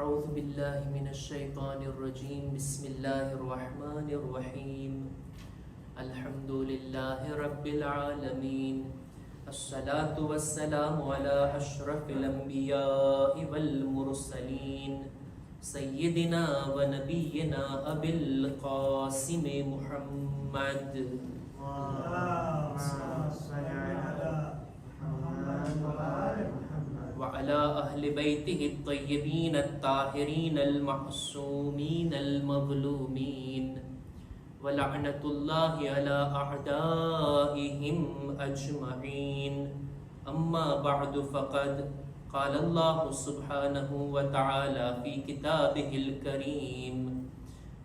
أعوذ بالله من الشيطان الرجيم بسم الله الرحمن الرحيم الحمد لله رب العالمين الصلاة والسلام على أشرف الأنبياء والمرسلين سيدنا ونبينا أبي القاسم محمد وعلى أهل بيته الطيبين الطاهرين المعصومين المظلومين ولعنة الله على أعدائهم أجمعين أما بعد فقد قال الله سبحانه وتعالى في كتابه الكريم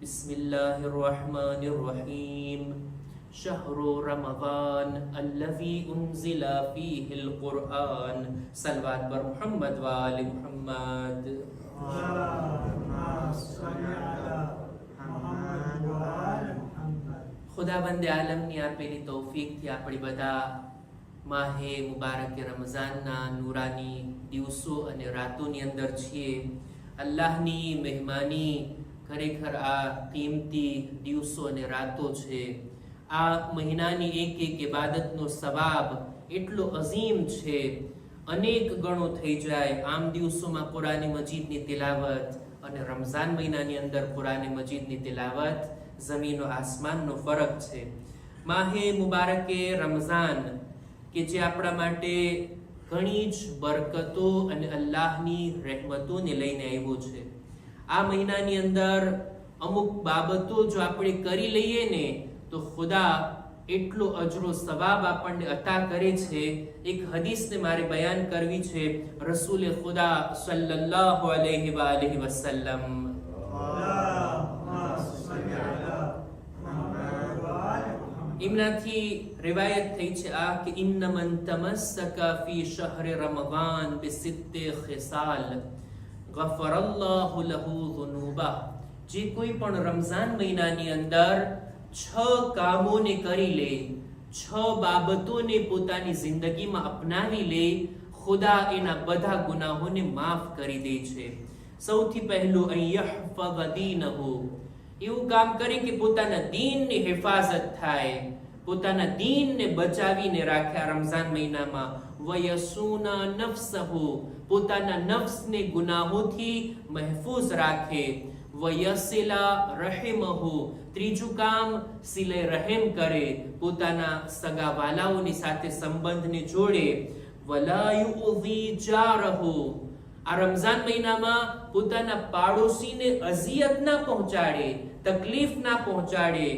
بسم الله الرحمن الرحيم شهر رمضان الذي أنزل فيه القرآن صلوات بر محمد وآل محمد ખુદાબંદ આલમની આપેલી તૌફીકથી આપણે બધા માહે મુબારક રમઝાનના નૂરાની દિવસો અને રાતોની અંદર છીએ. અલ્લાહની મહેમાની ખરેખર આ કિંમતી દિવસો અને રાતો છે. આ મહિનાની એક એક ઇબાદતનો સવાબ એટલો અઝીમ છે, અનેક ગણો થઈ જાય. આમ દિવસોમાં કુરાન મજીદની તિલાવત અને રમઝાન મહિનાની અંદર કુરાન મજીદની તિલાવત જમીન આસમાનનો ફરક છે. માહે મુબારકે રમઝાન કે જે આપણા માટે ઘણી જ બરકતો અને અલ્લાહની રહેમતોને લઈને આવ્યો છે. આ મહિનાની અંદર અમુક બાબતો જો આપણે કરી લઈએ ને તો ખુદા એટલો અજરો સવાબ આપણને અતા કરે છે. એક હદીસને મારે બયાન કરવી છે રસૂલે ખુદા સલ્લલ્લાહુ અલૈહિ વાલિહિ વસલ્લમ. એમનાથી રિવાયત થઈ છે આ કે ઇન્ન મન તમસ્સકા ફી શહર રમઝાન બિસિત્તિ ખિસાલ ગફરલ્લાહુ લહુ ઝુનુબા. જે કોઈ પણ રમઝાન મહિનાની અંદર 6 કામોને કરી લે, 6 બાબતોને પોતાની જિંદગીમાં અપનાવી લે, ખુદા એના બધા ગુનાહોને માફ કરી દે છે. સૌથી પહેલું અન યહફઝ દીનહુ, એવું કામ કરે કે પોતાના દીનની હિફાજત થાય, પોતાના દીનને બચાવીને રાખે આ રમઝાન મહિનામાં. વયસૂના નફસહુ, પોતાના નફ્સને ગુનાહોથી મહેફૂઝ રાખે. વયસિલા રહિમહુ, ત્રીજું કામ સિલે રહેમ કરે, પોતાના સગા વાલાઓની સાથે સંબંધને જોડે. વલા યુઝી જારહુ, આ રમઝાન મહિનામાં પોતાના પાડોશીને અઝિયત ના પહોંચાડે, તકલીફ ના પહોંચાડે.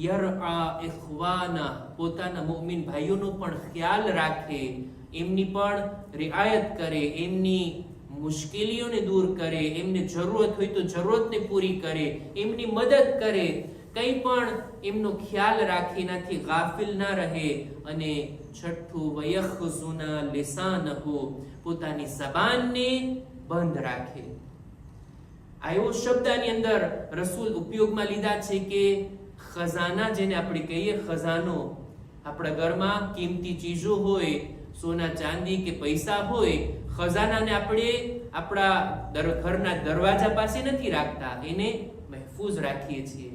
યરઆ ઇખવાના, પોતાના મુમિન ભાઈઓનો પણ ખ્યાલ રાખે, એમની પણ રિઆયત કરે, એમની મુશ્કેલીઓને દૂર કરે, એમને જરૂરત હોય તો જરૂરતને પૂરી કરે, એમની મદદ કરે. કંઈ પણ એમનો ખ્યાલ રાખે, એનાથી ગાફિલ ના રહે. અને છઠ્ઠું વયખઝુના લિસાનહુ, પોતાની જબાનને બંધ રાખે. આયો શબ્દની અંદર રસૂલ ઉપયોગમાં લીધા છે કે ખજાના, જેને આપણે કહીએ ખજાનો, આપણા ઘરમાં કિંમતી ચીજો હોય, સોના ચાંદી કે પૈસા હોય, ખજાનાને આપણે આપણા ઘરના દરવાજા પાસે નથી રાખતા, એને મહેફૂઝ રાખીએ છીએ,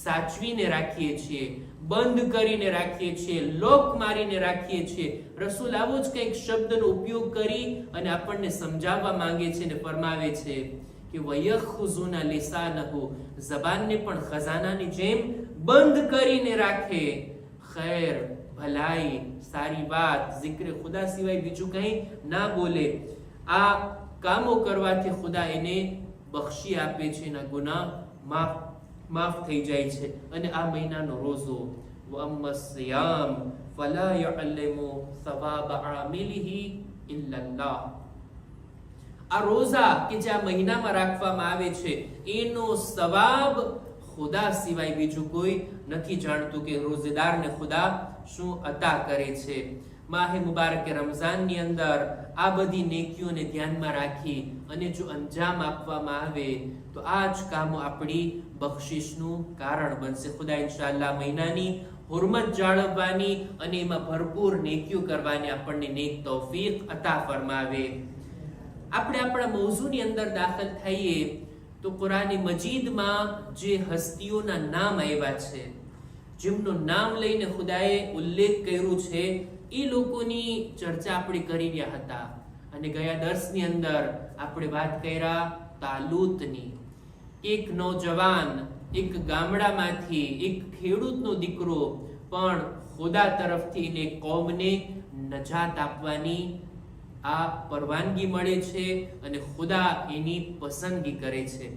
સાચવીને રાખીએ છીએ, બંધ કરીને રાખીએ છીએ, લોક મારીને રાખીએ છીએ. રસૂલ આવો જ કંઈક શબ્દનો ઉપયોગ કરી અને આપણને સમજાવવા માંગે છે ને ફરમાવે છે કે વયખુઝુના લિસાનહુ, જબાનને પણ ખજાનાની જેમ બંધ કરીને રાખે. ખૈર, ભલાઈ, સારી વાત, zikr ખુદા સિવાય બીજું કંઈ ના બોલે. આ કામો કરવાથી ખુદા એને બક્ષી આપે છે, એના ગુનાહ માફ થઈ જાય છે. અને આ મહિનાનો રોઝો, વઅમ્મા સિયામ ફલા યઅલમુ સવાબ આમિલિહી ઇલ્લલ્લાહ, આ રોઝા કે જે આ મહિનામાં રાખવામાં આવે છે એનો સવાબ ખુદા સિવાય બીજું કોઈ નથી જાણતું કે રોઝેદારને ખુદા શું અતા કરે છે. માહે મુબારક રમઝાનની અંદર આ બધી નેકીઓને ધ્યાનમાં રાખી અને જો અંજામ આપવામાં આવે તો આ જ કામો આપણી બખ્શિશનું કારણ બનશે. ખુદા ઇન્શાઅલ્લાહ મહિનાની હુરમત જાળવવાની અને એમાં ભરપૂર નેકીઓ કરવાની આપણને નેક તૌફીક અતા ફરમાવે. આપણે આપણા મૌઝુની અંદર દાખલ થઈએ તો કુરાન મજીદમાં જે હસ્તીઓના નામ આવ્યા છે, જેમનું નામ લઈને ખુદાએ ઉલ્લેખ કર્યું છે, એ લોકોની ચર્ચા આપણે કરી રહ્યા હતા. અને ગયા દર્શની અંદર આપણે વાત કર્યા તાલૂતની. એક નૌજવાન, એક ગામડામાંથી, એક ખેડૂતનો દીકરો, પણ ખુદા તરફથી એને કોમને નજાત આપવાની આ પરવાનગી મળે છે અને ખુદા એની પસંદગી કરે છે.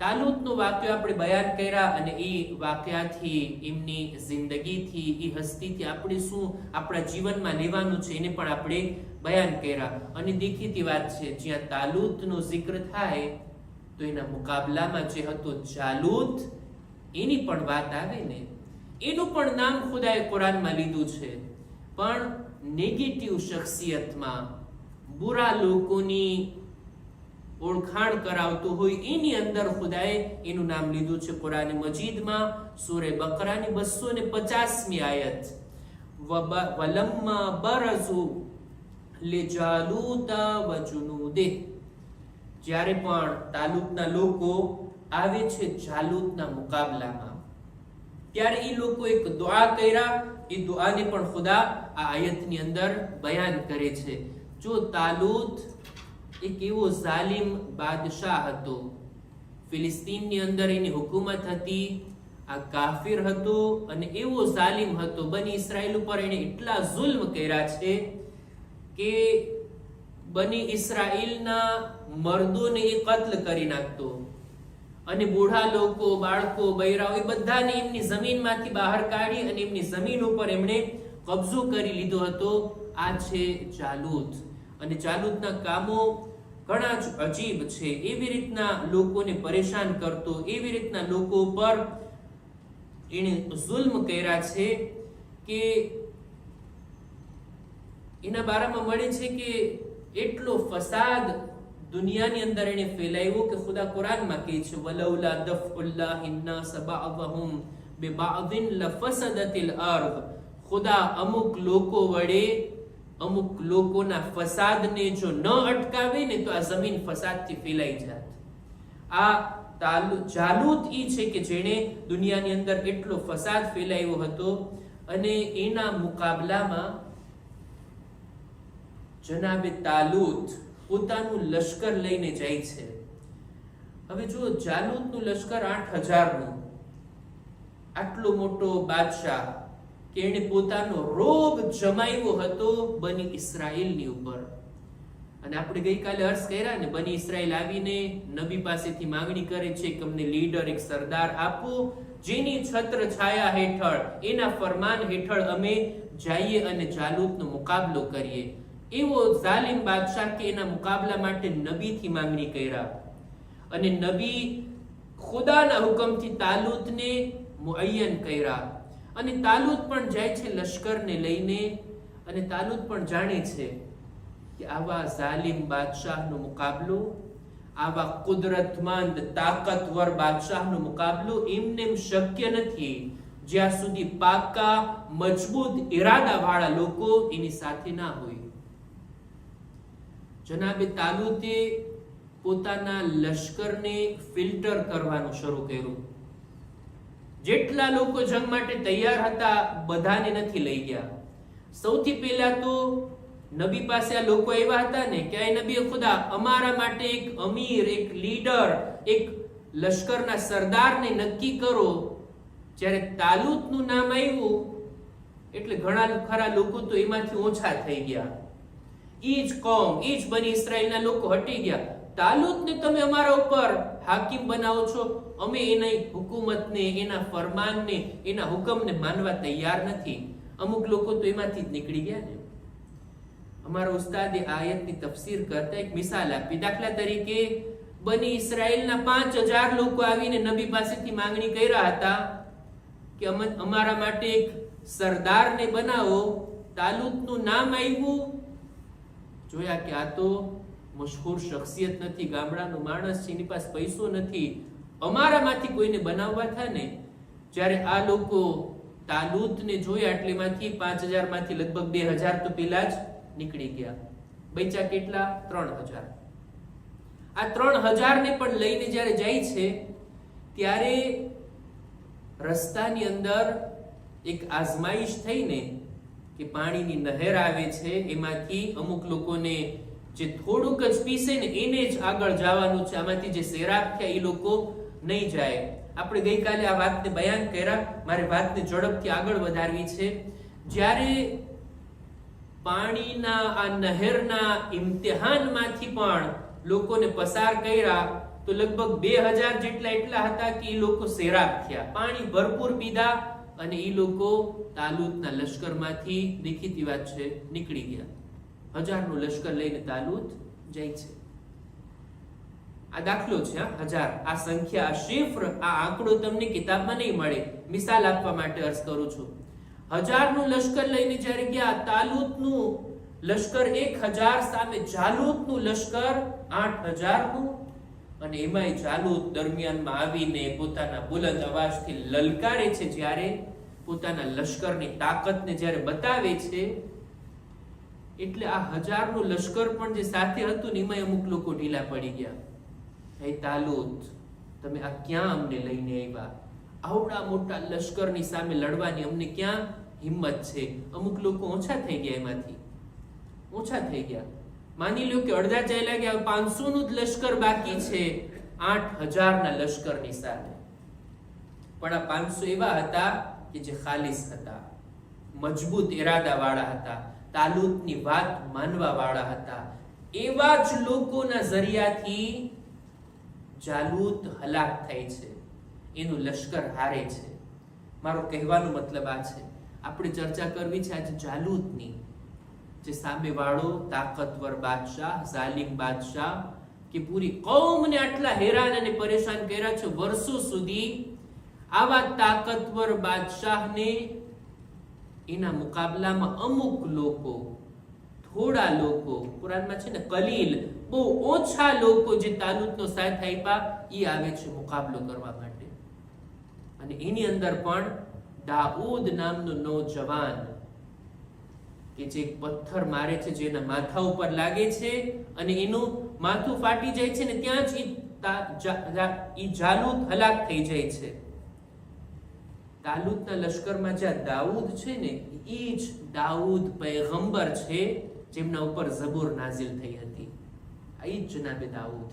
તાલૂતનો વાક્ય આપણે બયાન કર્યા અને એ વાક્યાથી, એમની જિંદગીથી, એ હસ્તીથી આપણે શું આપણા જીવનમાં લેવાનું છે એને પણ આપણે બયાન કર્યા. અને દેખીતી વાત છે, જ્યાં તાલૂતનો જિક્ર થાય તો એના મુકાબલામાં જે હતો જાલૂત, એની પણ વાત આવે ને. એનું પણ નામ ખુદાએ કુરાનમાં લીધું છે, પણ નેગેટિવ શખ્સિયતમાં, બુરા લોકોની ઓળખાણ કરાવતું હોય એની અંદર ખુદાએ એનું નામ લીધું છે. કુરાન મજીદમાં સૂરે બકરાની 250મી આયત, વલમ્મા બરઝુ લિજાલૂત વજુનૂદિહ, જ્યારે પણ તાલૂતના લોકો આવે છે જાલૂતના મુકાબલામાં, ત્યારે એ લોકો એક દુઆ કર્યા. એ દુઆને પણ ખુદા આ આયતની અંદર બયાન કરે છે. જો તાલૂત એક એવો જાલિમ બાદશાહ હતો, ફિલિસ્તીનની અંદર એની હુકુમત હતી, આ કાફિર હતો અને એવો જાલિમ હતો, બની ઇસ્રાએલ ઉપર એને એટલા જુલ્મ કર્યા છે કે બની ઇસ્રાએલના મર્દોને એ કત્લ કરી નાખતો અને બુઢા લોકો, બાળકો, બૈરાઓ, એ બધાને એમની જમીનમાંથી બહાર કાઢી અને એમની જમીન ઉપર એમણે કબજો કરી લીધો હતો. આ છે જાલૂત. અને જાલૂતના કામો ઘણા જ અજીબ છે. એવી રીતના લોકોને પરેશાન કરતો, એવી રીતના લોકો પર એને જુલ્મ કર્યા છે કે એના બારામાં મળે છે કે એટલો ફસાદ દુનિયાની અંદર એને ફેલાવ્યો કે ખુદા કુરાનમાં કહે છે, વલૌલા દફઉલ્લાહિન નાસ બઅદહુમ બિબઅદિન લફસદતિલ અર્દ. ખુદા અમુક લોકો વડે અમુક લોકોના ફસાદને જો ન અટકાવે ને તો આ જમીન ફસાદથી ફેલાઈ જાત. આ જાલૂત ઈ છે કે જેણે દુનિયાની અંદર એટલો ફસાદ ફેલાવ્યો હતો. અને એના મુકાબલામાં જનાબે તાલૂત પોતાનું લશ્કર લઈને જાય છે. હવે જો જાલૂતનું લશ્કર 8000નું, આટલો મોટો બાદશાહ કે એને પોતાનો રોબ જમાવ્યો હતો બની ઇસ્રાએલની ઉપર. અને આપણે ગઈકાલે અર્થ કર્યા ને, બની ઇસ્રાએલ આવીને નબી પાસેથી માંગણી કરે છે કે અમને લીડર, એક સરદાર આપો, જેની છત્ર છાયા હેઠળ, એના ફરમાન હેઠળ અમે જઈએ અને જાલૂતનો મુકાબલો કરીએ. એવો જાલિમ બાદશાહ કે એના મુકાબલા માટે નબીથી માંગણી કર્યા. અને નબી ખુદાના હુકમથી તાલૂતને મુઅય્યન કર્યા. અને તાલૂત પણ જાય છે લશ્કરને લઈને. અને તાલૂત પણ જાણે છે કે આવા જાલિમ બાદશાહનો મુકાબલો, આવા કુદરતમંદ તાકાતવર બાદશાહનો મુકાબલો એમને શક્ય નથી જ્યાં સુધી પાકા મજબૂત ઈરાદા વાળા લોકો એની સાથે ના હોય. જનાબે તાલૂતે પોતાના લશ્કરને ફિલ્ટર કરવાનું શરૂ કર્યું. જેટલા લોકો જંગ માટે તૈયાર હતા બધાને નથી લઈ ગયા. સૌથી પહેલા તો નબી પાસે આ લોકો આવ્યા હતા ને કે નબી ખુદા, અમારા માટે એક અમીર, એક લીડર, એક લશ્કરના સરદારને નક્કી કરો. જ્યારે તાલૂતનું નામ આવ્યું એટલે ઘણા ખરા લોકો તો એમાંથી ઓછા થઈ ગયા. ઈ જ કોમ, ઈ જ બની ઇસ્રાએલના લોકો હટી ગયા. તાલૂતને તમે અમારા ઉપર હાકિમ બનાવો છો, અમે એની હુકુમતને, એના ફરમાનને, એના હુકમને માનવા તૈયાર નથી. અમુક લોકો તો એમાંથી જ નીકળી ગયા ને. અમારા ઉસ્તાદે આયતની તફસીર કરતા એક મિસાલ આપી. દાખલા તરીકે બની ઇસ્રાએલના 5000 લોકો આવીને નબી પાસેથી માંગણી કર્યા હતા કે અમારા માટે એક સરદારને બનાવો. તાલૂતનું નામ આવ્યું, જોયા કે આ તો મશહૂર શખ્સિયત નથી, ગામડાનો માણસ છે, એની પાસે પૈસો નથી, અમારામાંથી કોઈને બનાવવા થાય ને. જ્યારે આ લોકો તાલૂતને જોયા એટલેમાંથી 5000 માંથી લગભગ 2000 તો પેલા જ નીકળી ગયા. બચ્યા કેટલા? 3000. આ 3000 ને પણ લઈને જ્યારે જાય છે ત્યારે રસ્તાની અંદર એક આઝમાઈશ થઈને કે પાણીની નહેર આવે છે, એમાંથી અમુક લોકોને જે થોડુંક જ પીસે ને એને જ આગળ જવાનું છે, આમાંથી જે સૈરાબ થયા એ લોકો નહીં જાય. આપણે ગઈકાલે આ વાતને બયાન કર્યા, મારે વાતને ઝડપથી આગળ વધારવી છે. જ્યારે પાણીના આ નહેરના ઇમ્તિહાનમાંથી પણ લોકોને પસાર કર્યા તો લગભગ 2000 જેટલા એટલા હતા કે એ લોકો સૈરાબ થયા, પાણી ભરપૂર પીધા અને એ લોકો તાલુતના લશ્કરમાંથી દેખીતી વાત છે નીકળી ગયા. 1000 નું લશ્કર લઈને તાલુત જાય છે. આ દાખલો છે, 1000. આ સંખ્યા, આ શિફ્ર, આ આંકડો તમને કિતાબમાં નહીં મળે, મિસાલ આપવા માટે અર્થ કરું છું. 1000 નું લશ્કર લઈને જ્યારે ગયા, તાલુતનું લશ્કર 1000 સામે જાલૂતનું લશ્કર 8000 નું, અને એમાંય જાલૂત દરમિયાનમાં આવીને પોતાના બુલંદ અવાજથી લલકારે છે. જ્યારે પોતાના લશ્કરની તાકાતને જ્યારે બતાવે છે, એટલે આ 1000 નું લશ્કર પણ જે સાથે હતું ને એમાં અમુક લોકો ઢીલા પડી ગયા. હે તાલુત, તમે આ ક્યાં અમને લઈને આવ્યા? આવડા મોટા લશ્કરની સામે લડવાની અમને ક્યાં હિંમત છે? અમુક લોકો ઓછા થઈ ગયા, એમાંથી ઓછા થઈ ગયા. માની લો કે અડધા ચાલ્યા ગયા, 500 નું જ લશ્કર બાકી છે 8000 ના લશ્કરની સામે. પણ આ 500 એવા હતા કે જે ખાલિસ હતા, મજબૂત ઇરાદા વાળા હતા, તાલુતની વાત માનવા વાળા હતા. એવા જ લોકોના જરિયાથી જાલૂત હલાક થાય છે, એનું લશ્કર હારે છે. મારો કહેવાનો મતલબ આ છે, આપણે ચર્ચા કરવી છે આજે જાલૂતની, જે સામેવાળો તાકાતવર બાદશાહ, જાલિમ બાદશાહ કે પૂરી કૌમને આટલા હેરાન અને પરેશાન કર્યા છે વર્ષો સુધી. આવા તાકાતવર બાદશાહને એના મુકાબલામાં અમુક લોકો, થોડા લોકો, કુરાનમાં છે ને કલીલ, બહુ ઓછા લોકો જે તાલુતનો સાથ આપ્યા, એ આવે છે મુકાબલો કરવા માટે. અને એની અંદર પણ દાઉદ નામનો નૌજવાન કે જે પથ્થર મારે છે, જેના માથા ઉપર લાગે છે અને એનું માથું ફાટી જાય છે ને ત્યાં જ ઈ જાલૂત હલાક થઈ જાય છે. તાલુતના લશ્કરમાં જ્યાં દાઉદ છે ને, એ જ દાઉદ પૈગંબર છે જેમના ઉપર ઝબૂર નાઝિલ થઈ હતી. આ જ જનાબે દાઉદ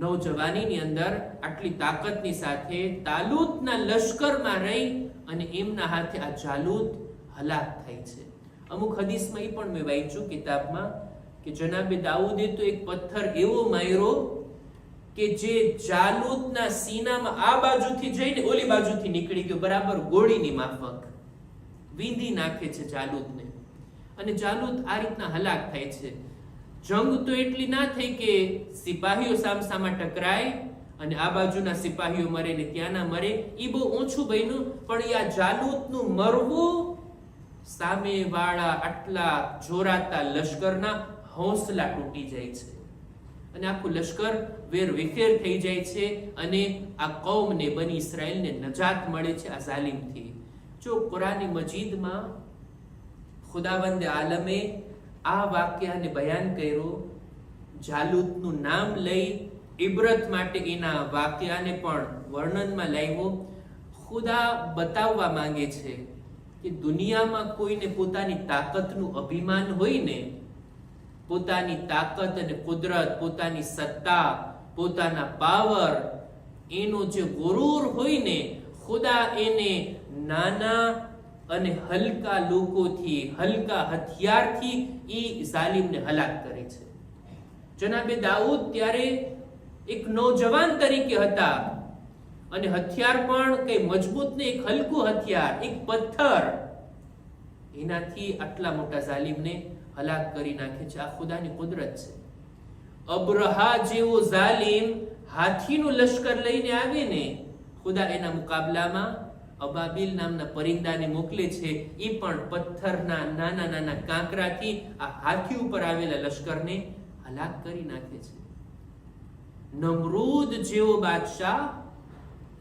નૌજવાનીની અંદર આટલી તાકાતની સાથે તાલુતના લશ્કરમાં રહી અને એમના હાથે આ જાલૂત હલાક થાય છે. અમુક હદીસમાં એ પણ મેં વાંચ્યું કિતાબમાં કે જનાબે દાઉદે તો એક પથ્થર એવો માર્યો કે જે જાલૂતના સીનામાં આ બાજુથી જઈને ઓલી બાજુથી નીકળી ગયો, બરાબર ગોળીની માફક વીંધી નાખે છે જાલૂતને. અને જાલૂત આ રીતના હલાક થાય છે. જંગ તો એટલી ના થઈ કે સિપાહીઓ સામસામા ટકરાય અને આ બાજુના સિપાહીઓ મરે ને ત્યાંના મરે, એ બહુ ઓછું બન્યું. પણ આ જાલૂતનું મરવું સામે વાળા આટલા જોરાતા લશ્કરના હૌસલા તૂટી જાય છે અને આખું લશ્કર વેર વિખેર થઈ જાય છે અને આ કૌમને, બની ઇસ્રાએલને નજાત મળે છે આ જાલિમથી. જો કુરાન મજીદમાં ખુદાવંદ આલમે આ વાક્યને બયાન કર્યો, જાલૂતનું નામ લઈ ઇબરત માટે એના વાક્યને પણ વર્ણનમાં લાવ્યો. ખુદા બતાવવા માંગે છે કે દુનિયામાં કોઈને પોતાની તાકાતનું અભિમાન હોય ને, પોતાની તાકાત અને કુદરત, પોતાની સત્તા, પોતાના પાવર, એનો જે ગુરૂર હોય ને, ખુદા એને નાના અને હલકા લોકોથી, હલકા હથિયારથી ઈ જાલિમને હલાક કરે છે. જનાબે દાઉદ ત્યારે એક નૌજવાન તરીકે હતા અને હથિયાર પણ કઈ મજબૂત ને, એક હલકું હથિયાર, એક પથ્થર, એનાથી આટલા મોટા જાલિમને હલાક કરી નાખે છે. આ ખુદાની કુદરત છે. અબ્રહા જેવો જાલિમ હાથીનું લશ્કર લઈને આવે ને, ખુદા એના મુકાબલામાં અબાબીલ નામના પરિંદાને મોકલે છે. એ પણ પથ્થરના નાના નાના કાંકરાથી આ હાથી ઉપર આવેલા લશ્કરને હલાક કરી નાખે છે. નમરૂદ જેવો બાદશાહ,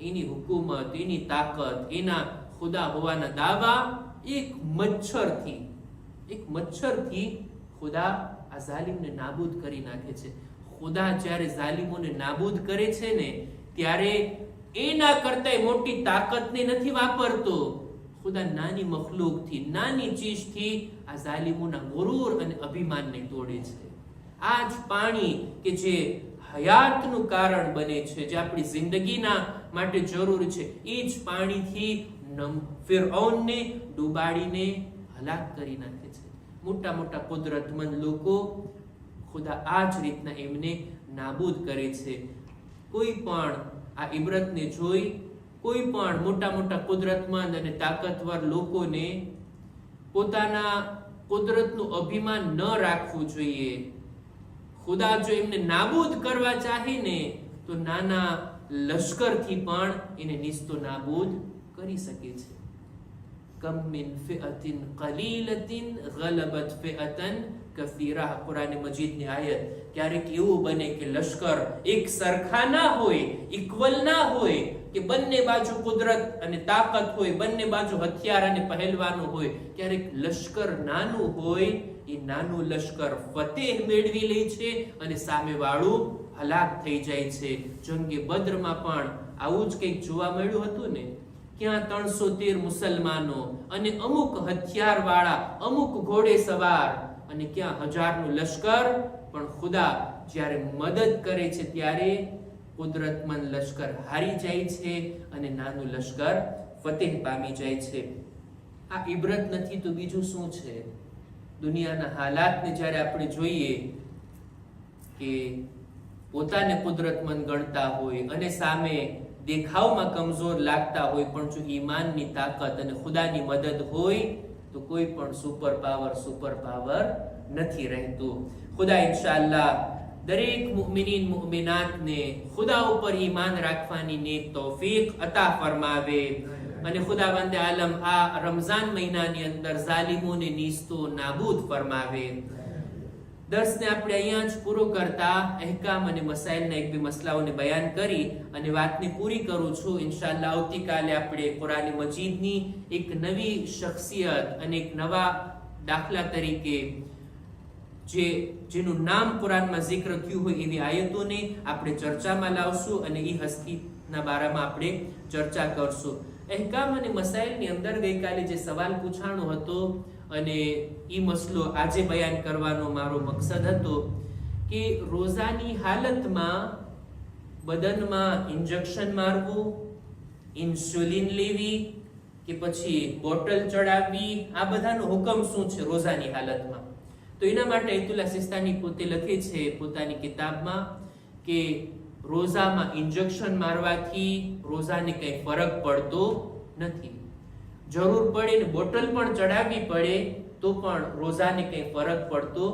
એની હુકુમત, એની તાકાત, એના ખુદા હોવાના દાવા એક મચ્છરથી ખુદા આ જાલિમને નાબૂદ કરી નાખે છે. ખુદા જ્યારે ઝાલિમોને નાબૂદ કરે છે ને ત્યારે એના કરતાંય મોટી તાકાતને નથી વાપરતો. ખુદા નાની મખલૂકથી, નાની ચીજથી આ ઝાલિમોના ગુરૂર અને અભિમાનને તોડે છે. આ જ પાણી કે જે હયાતનું કારણ બને છે, જે આપણી જિંદગીના માટે જરૂર છે, એ જ પાણીથી ફિરഔનને ડૂબાડીને હલાક કરી નાખે છે. મોટા મોટા કુદરતમંદ લોકો ખુદા આ જ રીતના એમને નાબૂદ કરે છે. કોઈ પણ આ ઇબરતને જોઈ કોઈ પણ મોટા મોટા કુદરતમંદ અને તાકાતવર લોકોને પોતાના કુદરતનું અભિમાન ન રાખવું જોઈએ. ખુદા જો એમને નાબૂદ કરવા ચાહે ને તો નાના લશ્કરથી પણ એને નિસ્તો નાબૂદ કરી શકે છે. કમ મિન ફિઅતિન કલીલતિન ગલબત ફિઅતન કસીરા. કુરાન મજીદની આયત. ક્યારેક એવું બને કે લશ્કર એક સરખા ના હોય, ઇક્વલ ના હોય, કે બંને બાજુ કુદરત અને તાકાત હોય, બંને બાજુ હથિયાર અને પહેલવાનો હોય. ક્યારેક લશ્કર નાનું હોય, એ નાનું લશ્કર ફતેહ મેળવી લે છે અને સામે વાળું હલાક થઈ જાય છે. જંગે બદ્રમાં પણ આવું જ કંઈક જોવા મળ્યું હતું ને. ક્યાં 313 મુસલમાનો અને અમુક હથિયાર વાળા, અમુક ઘોડે સવાર, અને ક્યાં 1000નું લશ્કર. પણ ખુદા જ્યારે મદદ કરે છે ત્યારે કુદરતમંદ લશ્કર હારી જાય છે અને નાનું લશ્કર ફતેહ પામી જાય છે. આ ઇબરત નથી તો બીજું શું છે? દુનિયાના હાલાતને જ્યારે આપણે જોઈએ કે પોતાને કુદરતમંદ ગણતા હોય અને સામે દેખાવમાં કમજોર લાગતા હોય, પણ જો ઈમાનની તાકાત અને ખુદાની મદદ હોય તો કોઈ પણ સુપર પાવર નથી રહેતું. ખુદા ઇન્શાઅલ્લાહ દરેક મુમિનીન મુમિનાતને ખુદા ઉપર ઈમાન રાખવાની નેક તૌફીક અતા ફરમાવે અને ખુદાવંદ આલમ આ રમઝાન મહિનાની અંદર ઝાલિમોને નીસ્તો નાબૂદ ફરમાવે. દર્સને આપણે અહીંયા જ પૂરો કરતા અહેકામ અને મસાઇલના એક બે મસલાઓને બયાન કરી અને વાતને પૂરી કરું છું. ઇન્શાઅલ્લાહ આવતીકાલે આપણે કુરાન મજીદની એક નવી શખ્સિયત અને એક નવા દાખલા તરીકે જેનું નામ કુરાનમાં zikr થયું હોય એવી આયતોને આપણે ચર્ચામાં લાવશું અને એ હસ્તીના બારામાં આપણે ચર્ચા કરશું. અહેકામ અને મસાઇલની અંદર ગઈકાલે જે સવાલ પૂછાણો હતો અને એ મસલો આજે બયાન કરવાનો મારો મકસદ હતો કે રોઝાની હાલતમાં બદનમાં ઇન્જેક્શન મારવું, ઇન્સ્યુલિન લેવી કે પછી બોટલ ચડાવવી, આ બધાનો હુકમ શું છે રોઝાની હાલતમાં? તો એના માટે અયતુલ્લાહ સિસ્તાની પોતે લખે છે પોતાની કિતાબમાં કે રોઝામાં ઇન્જેક્શન મારવાથી રોઝાને કંઈ ફરક પડતો નથી. જરૂર પડે ને બોટલ પણ ચડાવવી પડે તો પણ રોઝાને કંઈ ફરક પડતો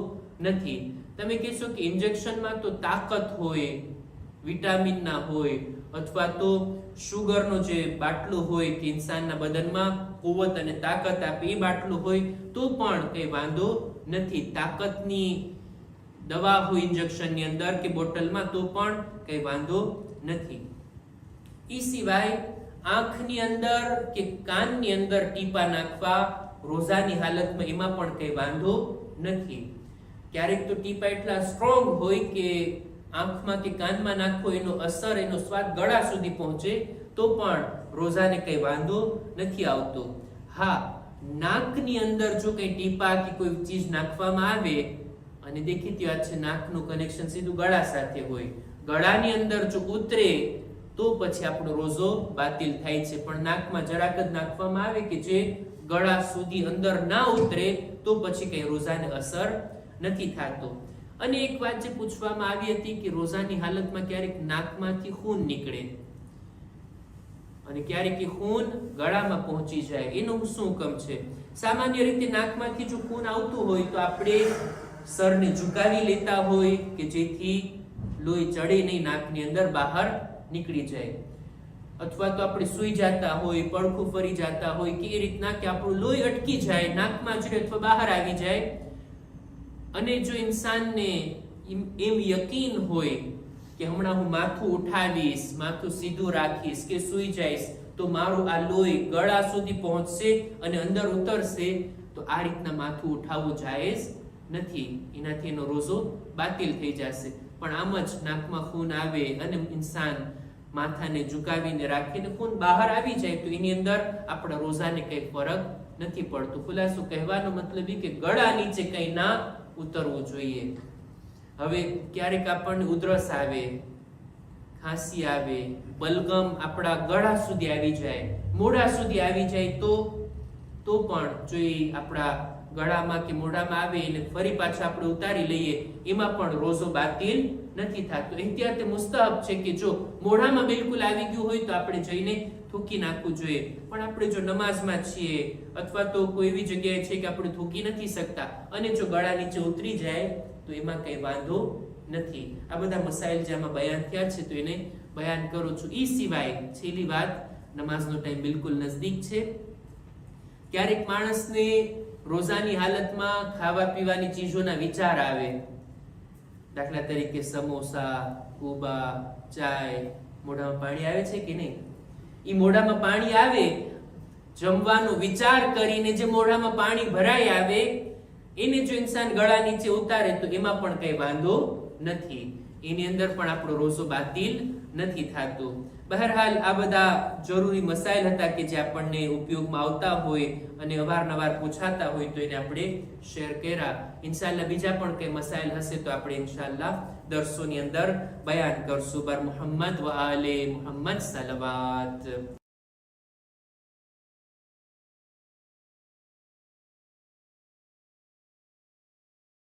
નથી. તમે કહેશો કે ઇન્જેક્શનમાં તો તાકાત હોય, વિટામિનના હોય, અથવા તો શુગરનો જે બાટલો હોય કે ઇન્સાનના બદનમાં કુવત અને તાકાત આપે એ બાટલો હોય તો પણ કંઈ વાંધો નથી. તાકાતની દવા હોય ઇન્જેક્શનની અંદર કે બોટલમાં તો પણ કંઈ વાંધો નથી. એ સિવાય આંખની અંદર કે કાનની અંદર ટીપા નાખવા રોઝાની હાલતમાં એમાં પણ કંઈ વાંધો નથી. ક્યારેક તો ટીપા એટલા સ્ટ્રોંગ હોય કે આંખમાં કે કાનમાં નાખવો એનો અસર, એનો સ્વાદ ગળા સુધી પહોંચે તો પણ રોઝાને કંઈ વાંધો નથી આવતો. હા, નાકની અંદર જો કંઈ ટીપા કે કોઈ ચીજ નાખવામાં આવે અને દેખીતી વાત છે નાકનું કનેક્શન સીધું ગળા સાથે હોય, ગળાની અંદર જો ઉતરે તો પછી આપણો રોઝો બાતિલ થાય છે. પણ નાકમાં જરાક જ નાખવામાં આવે કે જે ગળા સુધી અંદર ના ઉતરે તો પછી કઈ રોઝાને અસર નથી થતો. અને એક વાત જે પૂછવામાં આવી હતી કે રોઝાની હાલતમાં ક્યારેક નાકમાંથી ખૂન નીકળે અને ક્યારેક એ ખૂન ગળામાં પહોંચી જાય, એનું શું હુકમ છે? સામાન્ય રીતે નાકમાંથી જો ખૂન આવતું હોય તો આપણે સરને ઝુકાવી લેતા હોય કે જેથી લોહી ચડે નહીં, નાકની અંદર બહાર નીકળી જાય. અથવા તો આપણે સૂઈ જતા હોય, પડખું ફરી જતા હોય કે એ રીતના કે આપણું લોહી અટકી જાય, નાકમાં જ અથવા બહાર આવી જાય. અને જો ઇન્સાનને એમ યકીન હોય કે હમણાં હું માથું ઉઠાવીશ, માથું સીધું રાખીશ કે સૂઈ જઈશ તો મારું આ લોહી ગળા સુધી પહોંચશે અને અંદર ઉતરશે, તો આ રીતના માથું ઉઠાવવું જાયઝ નથી. એનાથી એનો રોઝો બાતિલ થઈ જશે. પણ આમ જ નાકમાં ખૂન આવે અને ઇન્સાન માથાને ઝુકાવીને રાખીને ખૂન બહાર આવી જાય તો એની અંદર આપણા રોઝાને કઈ ફરક નથી પડતો. ખુલાસો કહેવાનો મતલબ એ કે ગળા નીચે કઈ ના ઉતરવું જોઈએ. હવે ક્યારેક આપણને ઉધરસ આવે, ખાંસી આવે, બલગમ આપણા ગળા સુધી આવી જાય, મોઢા સુધી આવી જાય તો પણ જો એ આપણા ગળામાં કે મોઢામાં આવે અને ફરી પાછા આપણે ઉતારી લઈએ એમાં પણ રોઝો બાતિલ નથી થતો. એહતિયાત મુસ્તહબ છે કે જો મોઢામાં બિલકુલ આવી ગયું હોય તો આપણે જઈને થૂકી નાખવું જોઈએ. પણ આપણે જો નમાઝમાં છીએ અથવા તો કોઈ એવી જગ્યાએ છે કે આપણે થૂકી નથી શકતા અને જો ગળા નીચે ઉતરી જાય તો એમાં કઈ વાંધો નથી. આ બધા મસાઇલ જે આમાં બયાન થયા છે તો એને બયાન કરું છું. એ સિવાય છેલ્લી વાત, નમાઝનો ટાઈમ બિલકુલ નજદીક છે. ક્યારેક માણસને રોઝાની હાલતમાં ખાવા પીવાની ચીજોના વિચાર આવે. દાખલા તરીકે સમોસા, કુબા, ચાય, મોઢામાં પાણી આવે છે કે નહીં? એ મોઢામાં પાણી આવે, જમવાનો વિચાર કરીને જે મોઢામાં પાણી ભરાઈ આવે એને જો ઇન્સાન ગળા નીચે ઉતારે તો એમાં પણ કઈ વાંધો નથી. એની અંદર પણ આપણો રોઝો બાતિલ નથી થતો. બહરહાલ આ બધા જરૂરી મસાઇલ હતા કે જે આપણને ઉપયોગમાં આવતા હોય અને અવારનવાર પૂછાતા હોય તો એને આપણે શેર કર્યા. ઇન્શાઅલ્લાહ બીજા પણ કઈ મસાઇલ હશે તો આપણે ઇન્શાઅલ્લાહ દર્સોની અંદર બયાન કરશું. બર મુહમ્મદ વ આલે મુહમ્મદ સલવાત.